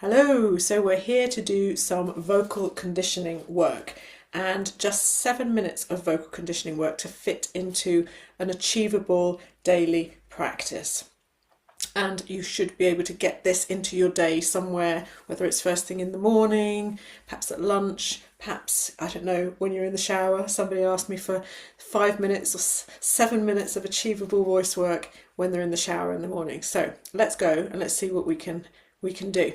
Hello, so we're here to do some vocal conditioning work and just 7 minutes of vocal conditioning work to fit into an achievable daily practice. And you should be able to get this into your day somewhere, whether it's first thing in the morning, perhaps at lunch, perhaps, I don't know, when you're in the shower. Somebody asked me for 5 minutes or 7 minutes of achievable voice work when they're in the shower in the morning. So let's go and let's see what we can do.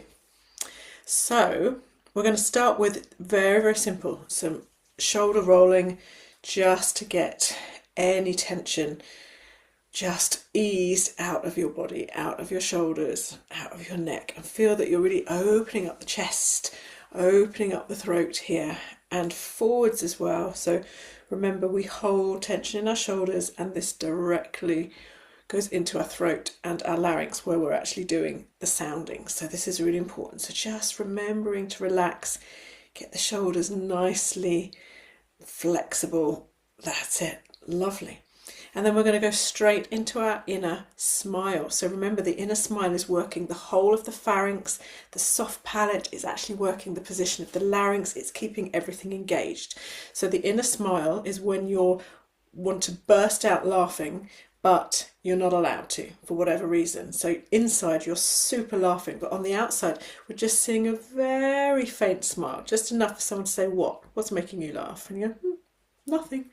So we're going to start with very simple, some shoulder rolling just to get any tension just eased out of your body, out of your shoulders, out of your neck, and feel that you're really opening up the chest, opening up the throat here and forwards as well. So remember, we hold tension in our shoulders and this directly goes into our throat and our larynx where we're actually doing the sounding. So this is really important. So just remembering to relax, get the shoulders nicely flexible. That's it. Lovely. And then we're going to go straight into our inner smile. So remember, the inner smile is working the whole of the pharynx. The soft palate is actually working the position of the larynx. It's keeping everything engaged. So the inner smile is when you want to burst out laughing, but you're not allowed to for whatever reason. So inside you're super laughing, but on the outside we're just seeing a very faint smile, just enough for someone to say, what's making you laugh? And you go, nothing.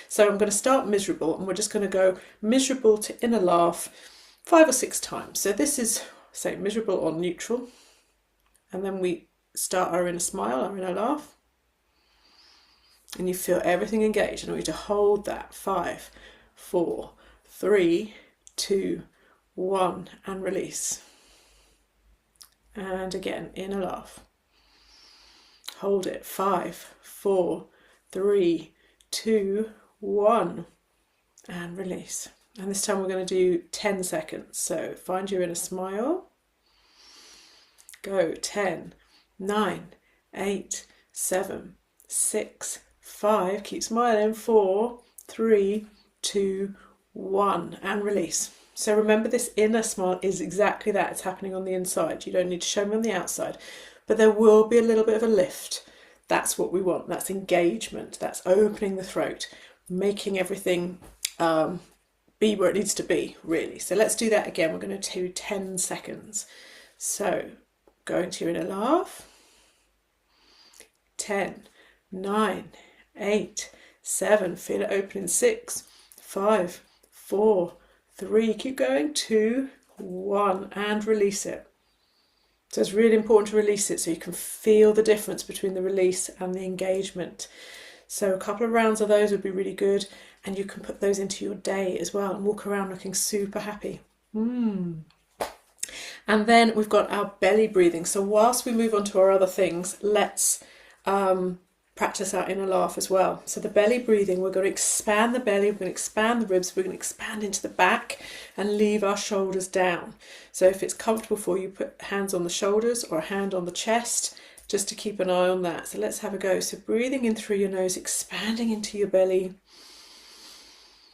So I'm going to start miserable, and we're just going to go miserable to inner laugh 5 or 6 times. So this is, say, miserable or neutral, and then we start our inner smile, our inner laugh, and you feel everything engaged. And I want you to hold that. 5, 4, 3, 2, 1, and release. And again, inner laugh. Hold it. 5, 4, 3, 2, 1, and release. And this time we're going to do 10 seconds. So find your inner smile. Go. 10, 9, 8, 7, 6, 5. Keep smiling. 4, 3, 2, 1, and release. So remember, this inner smile is exactly that. It's happening on the inside. You don't need to show me on the outside, but there will be a little bit of a lift. That's what we want. That's engagement. That's opening the throat, making everything be where it needs to be, really. So let's do that again. We're going to do 10 seconds. So going to your inner laugh. 10, 9, 8, 7. Feel it open. 6, 5, 4, 3. Keep going. 2, 1, and release it. So it's really important to release it so you can feel the difference between the release and the engagement. So a couple of rounds of those would be really good, and you can put those into your day as well and walk around looking super happy. And then we've got our belly breathing. So whilst we move on to our other things, let's practice our inner laugh as well. So the belly breathing, we're going to expand the belly, we're going to expand the ribs, we're going to expand into the back and leave our shoulders down. So if it's comfortable for you, put hands on the shoulders or a hand on the chest, just to keep an eye on that. So let's have a go. So breathing in through your nose, expanding into your belly.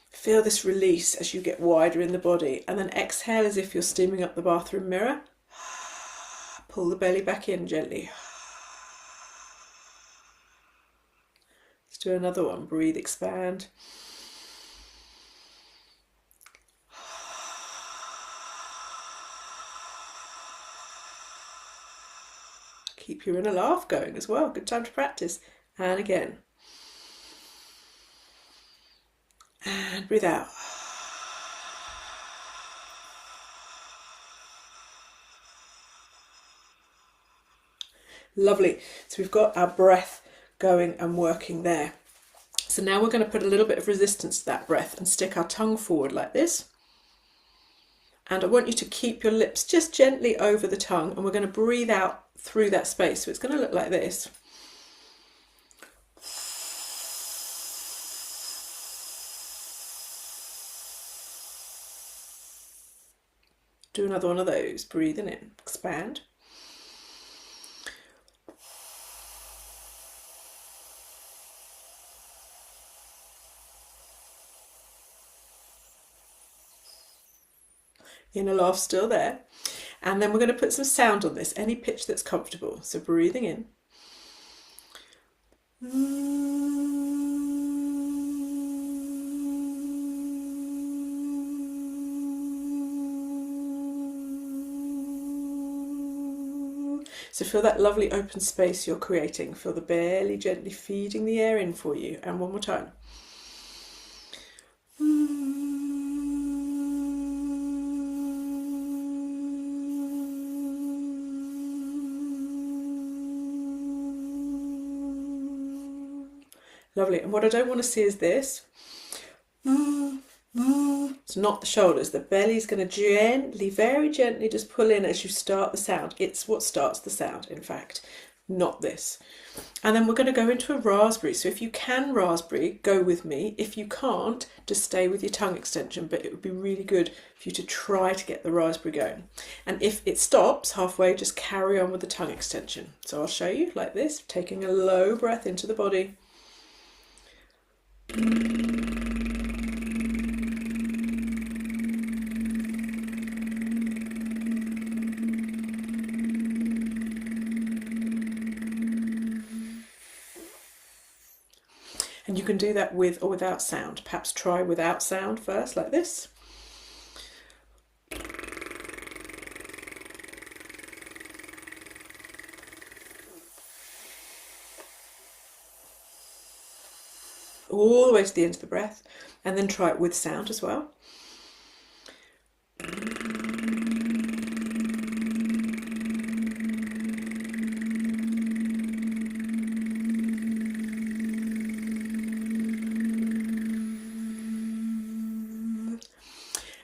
Feel this release as you get wider in the body, and then exhale as if you're steaming up the bathroom mirror. Pull the belly back in gently. Do another one. Breathe, expand. Keep your inner laugh going as well. Good time to practice. And again. And breathe out. Lovely. So we've got our breath going and working there. So now we're going to put a little bit of resistance to that breath and stick our tongue forward like this. And I want you to keep your lips just gently over the tongue, and we're going to breathe out through that space. So it's going to look like this. Do another one of those. Breathing in, expand. Inner laugh still there. And then we're going to put some sound on this, any pitch that's comfortable. So breathing in. So feel that lovely open space you're creating. Feel the belly gently feeding the air in for you. And one more time. Lovely. And what I don't want to see is this. It's not the shoulders. The belly's going to gently, very gently just pull in as you start the sound. It's what starts the sound, in fact, not this. And then we're going to go into a raspberry. So if you can raspberry, go with me. If you can't, just stay with your tongue extension, but it would be really good for you to try to get the raspberry going. And if it stops halfway, just carry on with the tongue extension. So I'll show you like this, taking a low breath into the body. And you can do that with or without sound. Perhaps try without sound first, like this. All the way to the end of the breath, and then try it with sound as well.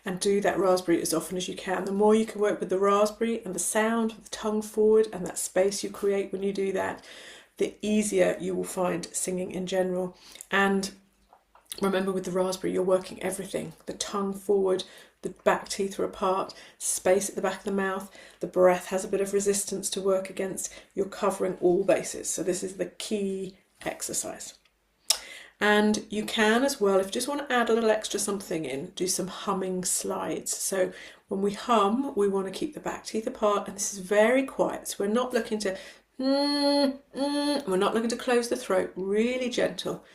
And do that raspberry as often as you can. The more you can work with the raspberry and the sound, the tongue forward, and that space you create when you do that, the easier you will find singing in general. And remember, with the raspberry, you're working everything. The tongue forward, the back teeth are apart, space at the back of the mouth, the breath has a bit of resistance to work against. You're covering all bases. So this is the key exercise. And you can as well, if you just want to add a little extra something in, do some humming slides. So when we hum, we want to keep the back teeth apart, and this is very quiet. So we're not looking to, we're not looking to close the throat, really gentle.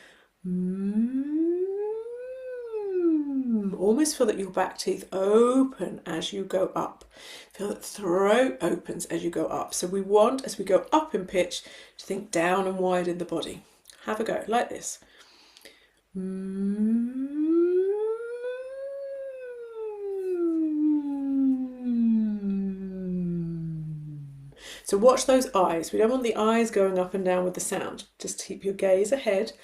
Almost feel that your back teeth open as you go up. Feel that throat opens as you go up. So we want, as we go up in pitch, to think down and wide in the body. Have a go, like this. So watch those eyes. We don't want the eyes going up and down with the sound. Just keep your gaze ahead.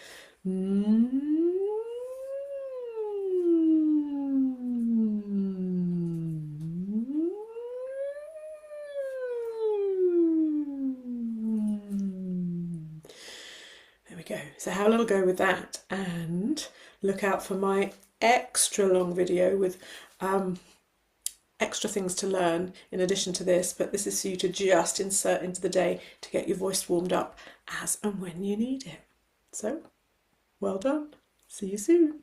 So have a little go with that, and look out for my extra long video with extra things to learn in addition to this, but this is for you to just insert into the day to get your voice warmed up as and when you need it. So, well done. See you soon.